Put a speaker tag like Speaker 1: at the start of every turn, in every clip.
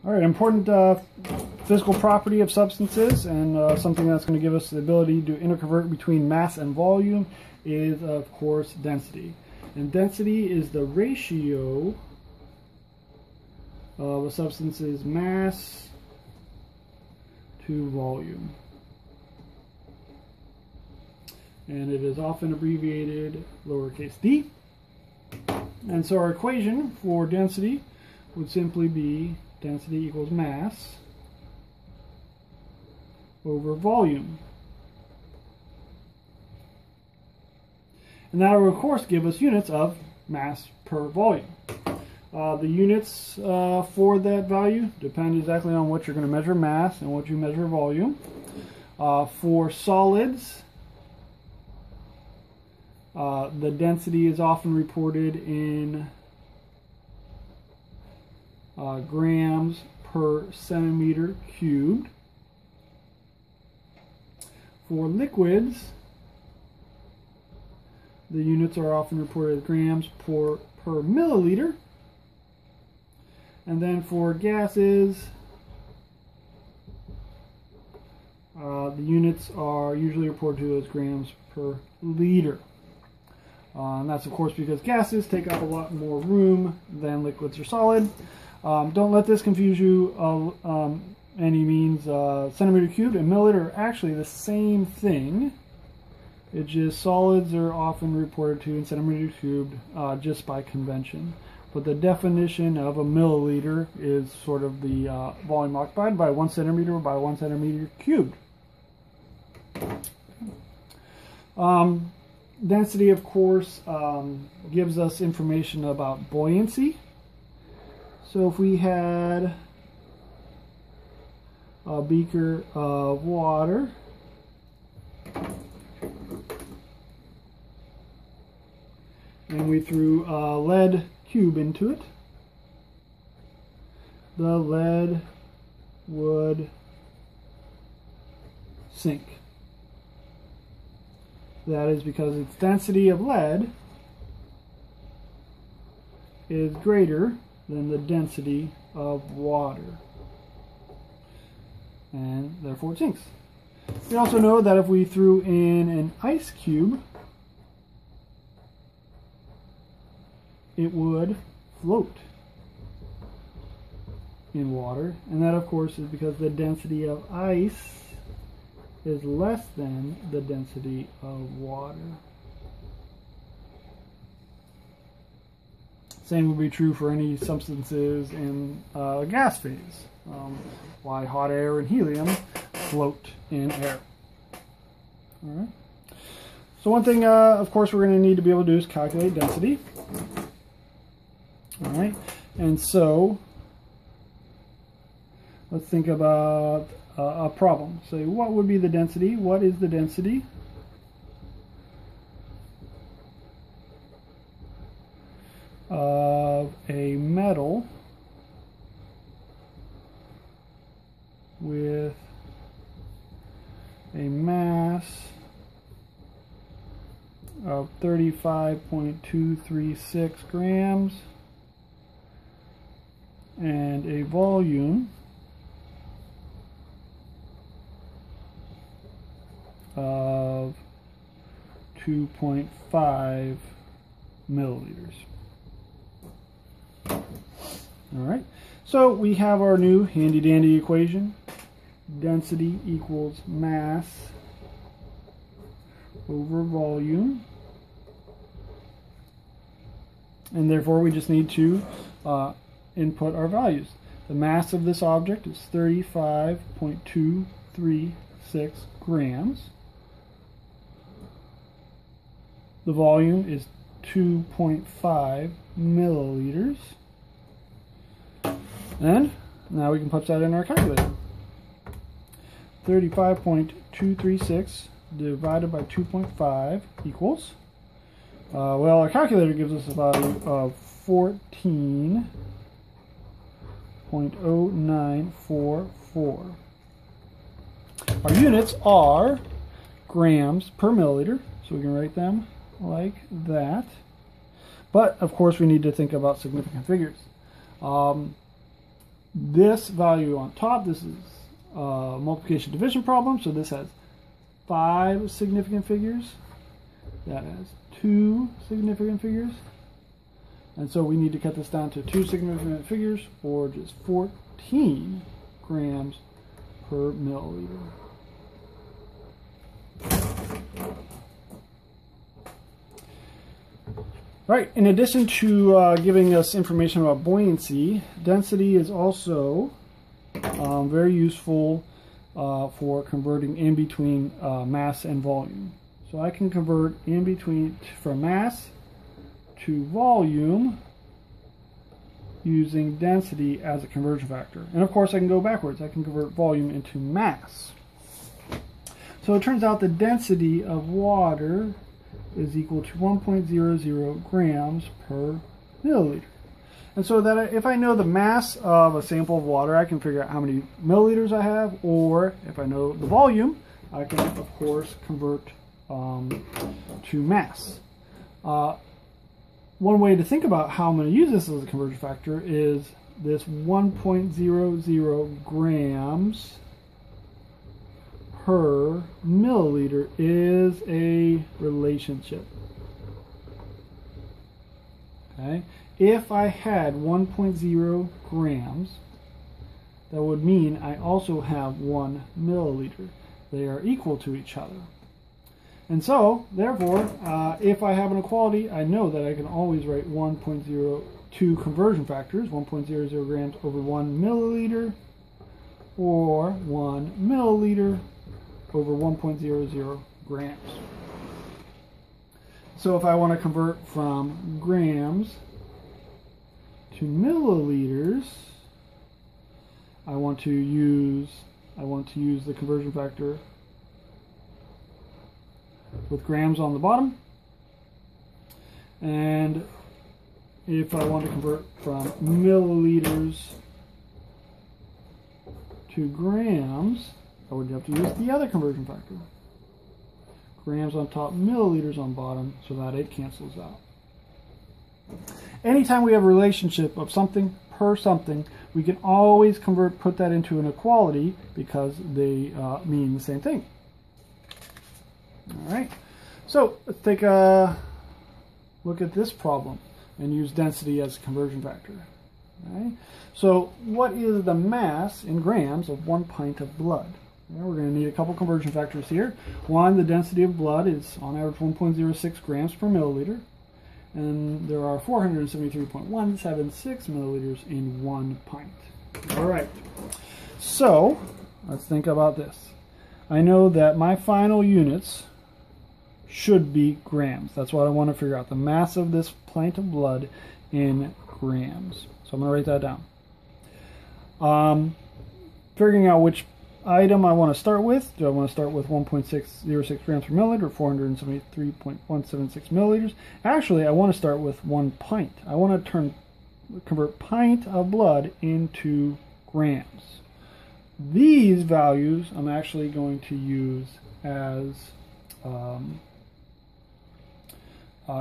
Speaker 1: All right, important physical property of substances, and something that's going to give us the ability to interconvert between mass and volume is, of course, density. And density is the ratio of a substance's mass to volume. And it is often abbreviated lowercase d. And so our equation for density would simply be density equals mass over volume. And that will, of course, give us units of mass per volume. The units for that value depend exactly on what you're going to measure mass and what you measure volume. For solids, the density is often reported in grams per centimeter cubed. For liquids, the units are often reported as grams per milliliter. And then for gases, the units are usually reported to as grams per liter. And that's, of course, because gases take up a lot more room than liquids or solid. Don't let this confuse you any means. Centimeter cubed and milliliter are actually the same thing. It's just solids are often reported to in centimeter cubed just by convention. But the definition of a milliliter is sort of the volume occupied by 1 centimeter by 1 centimeter cubed. Density, of course, gives us information about buoyancy. So if we had a beaker of water and we threw a lead cube into it, the lead would sink. That is because its density of lead is greater than the density of water, and therefore it sinks. We also know that if we threw in an ice cube, it would float in water, and that, of course, is because the density of ice is less than the density of water. Same would be true for any substances in a gas phase. Why hot air and helium float in air. All right. So one thing, of course, we're going to need to be able to do is calculate density. All right. And so let's think about a problem. Say, what would be the density? What is the density of a metal with a mass of 35.236 grams and a volume of 2.5 milliliters. All right, so we have our new handy-dandy equation. Density equals mass over volume. And therefore we just need to input our values. The mass of this object is 35.236 grams. The volume is 2.5 milliliters. And now we can put that in our calculator. 35.236 divided by 2.5 equals, well, our calculator gives us a value of 14.0944. Our units are grams per milliliter, so we can write them like that. But of course we need to think about significant figures. this value on top, this is a multiplication division problem, so this has 5 significant figures. That has 2 significant figures. And so we need to cut this down to 2 significant figures, or just 14 grams per milliliter. Right, in addition to giving us information about buoyancy, density is also very useful for converting in between mass and volume. So I can convert in between from mass to volume using density as a conversion factor. And of course I can go backwards. I can convert volume into mass. So it turns out the density of water is equal to 1.00 grams per milliliter. And so that if I know the mass of a sample of water, I can figure out how many milliliters I have, or if I know the volume, I can of course convert to mass. One way to think about how I'm going to use this as a conversion factor is this 1.00 grams per milliliter is a relationship. Okay, if I had 1.0 grams, that would mean I also have 1 milliliter. They are equal to each other. And so, therefore, if I have an equality, I know that I can always write 1.02 conversion factors, 1.00 grams over 1 milliliter, or 1 milliliter over 1.00 grams. So if I want to convert from grams to milliliters, I want to use the conversion factor with grams on the bottom. And if I want to convert from milliliters to grams, I would have to use the other conversion factor. Grams on top, milliliters on bottom, so that it cancels out. Anytime we have a relationship of something per something, we can always put that into an equality because they mean the same thing. All right, so let's take a look at this problem and use density as a conversion factor. Okay? So what is the mass in grams of 1 pint of blood? We're going to need a couple conversion factors here. One, the density of blood is on average 1.06 grams per milliliter, and there are 473.176 milliliters in 1 pint. All right, so let's think about this. I know that my final units should be grams. That's what I want to figure out, the mass of this pint of blood in grams. So I'm going to write that down. Figuring out which item I want to start with. Do I want to start with 1.606 grams per milliliter or 473.176 milliliters? Actually, I want to start with 1 pint. I want to convert pint of blood into grams. These values I'm actually going to use as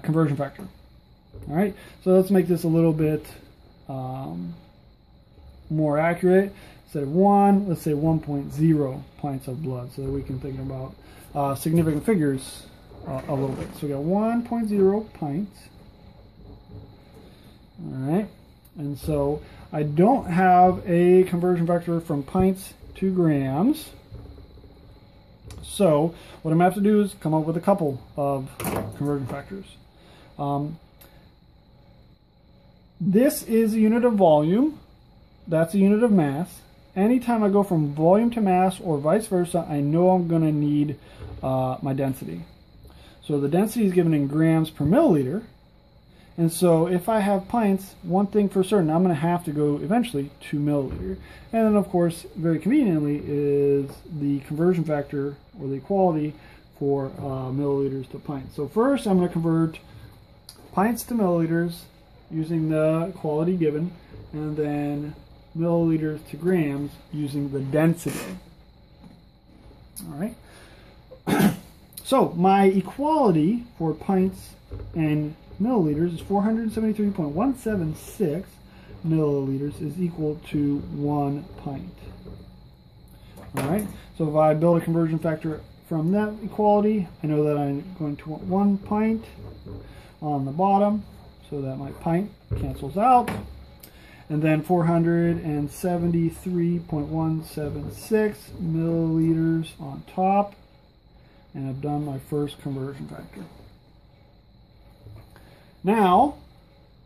Speaker 1: conversion factor. All right, so let's make this a little bit more accurate. Instead of 1, let's say 1.0 pints of blood, so that we can think about significant figures a little bit. So we got 1.0 pints. All right, and so I don't have a conversion factor from pints to grams. So what I'm going to have to do is come up with a couple of conversion factors. This is a unit of volume. That's a unit of mass. Anytime I go from volume to mass or vice versa, I know I'm going to need my density. So the density is given in grams per milliliter. And so if I have pints, one thing for certain, I'm going to have to go eventually to milliliter. And then of course, very conveniently, is the conversion factor or the equality for milliliters to pints. So first I'm going to convert pints to milliliters using the equality given, and then milliliters to grams using the density. All right. So my equality for pints and milliliters is 473.176 milliliters is equal to 1 pint. All right, so if I build a conversion factor from that equality, I know that I'm going to want 1 pint on the bottom, so that my pint cancels out. And then 473.176 milliliters on top, and I've done my first conversion factor. Now,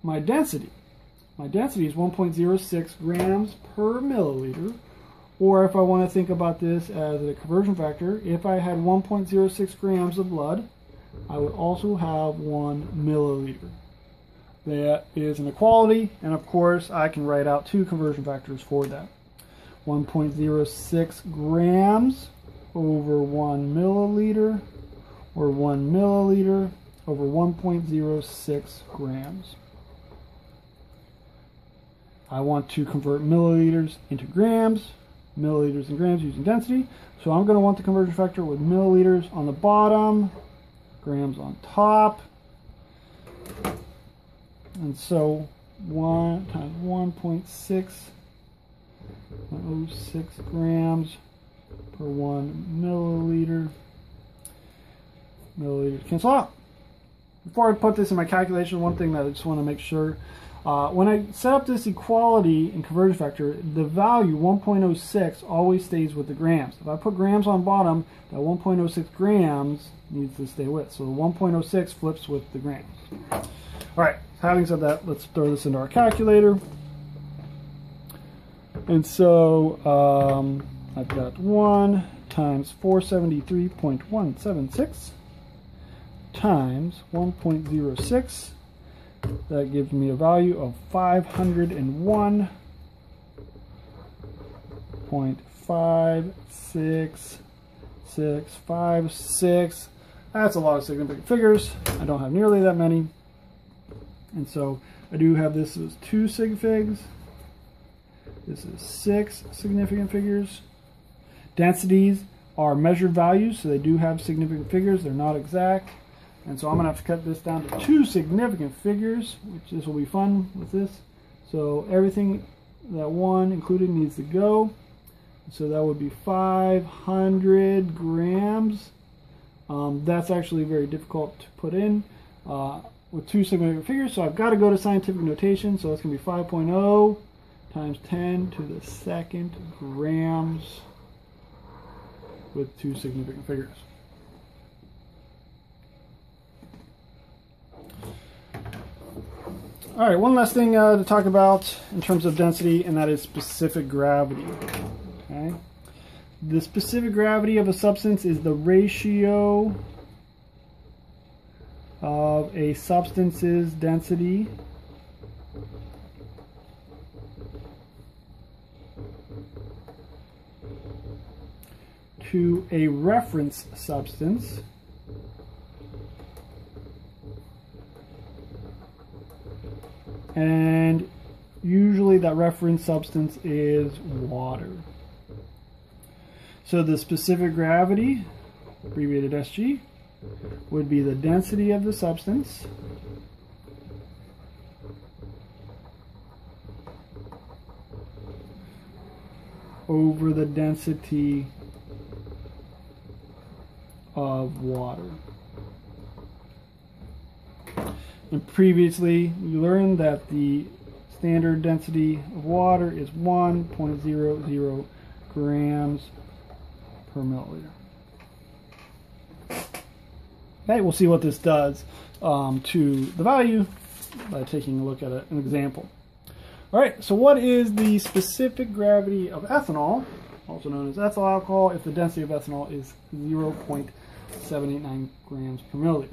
Speaker 1: my density. My density is 1.06 grams per milliliter, or if I want to think about this as a conversion factor, if I had 1.06 grams of blood, I would also have 1 milliliter. That is an equality, and of course I can write out 2 conversion factors for that. 1.06 grams over 1 milliliter, or 1 milliliter over 1.06 grams. I want to convert milliliters into grams, milliliters and grams using density, so I'm going to want the conversion factor with milliliters on the bottom, grams on top. And so 1 times 1.06 grams per 1 milliliter. Milliliters cancel out. Before I put this in my calculation, one thing that I just want to make sure, when I set up this equality in conversion factor, the value 1.06 always stays with the grams. If I put grams on bottom, that 1.06 grams needs to stay with. So the 1.06 flips with the grams. All right, having said that, let's throw this into our calculator. And so I've got 1 times 473.176 times 1.06. That gives me a value of 501.56656. That's a lot of significant figures. I don't have nearly that many. And so I do have this as 2 sig figs. This is 6 significant figures. Densities are measured values, so they do have significant figures. They're not exact. And so I'm going to have to cut this down to 2 significant figures, which this will be fun with this. So everything, that 1 included, needs to go. So that would be 500 grams. That's actually very difficult to put in with 2 significant figures, so I've got to go to scientific notation. So it's going to be 5.0 times 10 to the second grams with 2 significant figures. All right, one last thing to talk about in terms of density, and that is specific gravity. Okay, the specific gravity of a substance is the ratio of a substance's density to a reference substance and usually that reference substance is water. So the specific gravity, abbreviated SG, would be the density of the substance over the density of water. And previously, we learned that the standard density of water is 1.00 grams per milliliter. Okay, we'll see what this does to the value by taking a look at an example. All right, so what is the specific gravity of ethanol, also known as ethyl alcohol, if the density of ethanol is 0.789 grams per milliliter?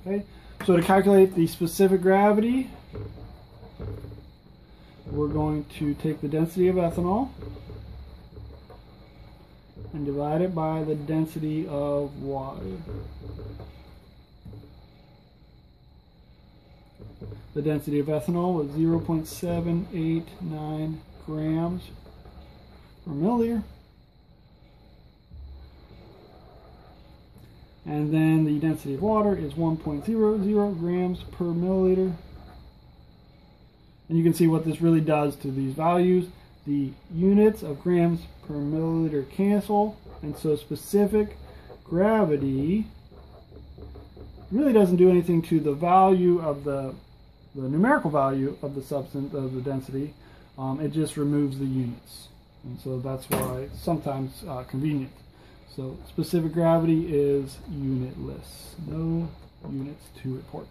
Speaker 1: Okay, so to calculate the specific gravity, we're going to take the density of ethanol and divide it by the density of water. The density of ethanol was 0.789 grams per milliliter. And then the density of water is 1.00 grams per milliliter. And you can see what this really does to these values. The units of grams per milliliter cancel, and so specific gravity really doesn't do anything to the value of the numerical value of the substance, of the density. It just removes the units. And so that's why it's sometimes convenient. So specific gravity is unitless. No units to report.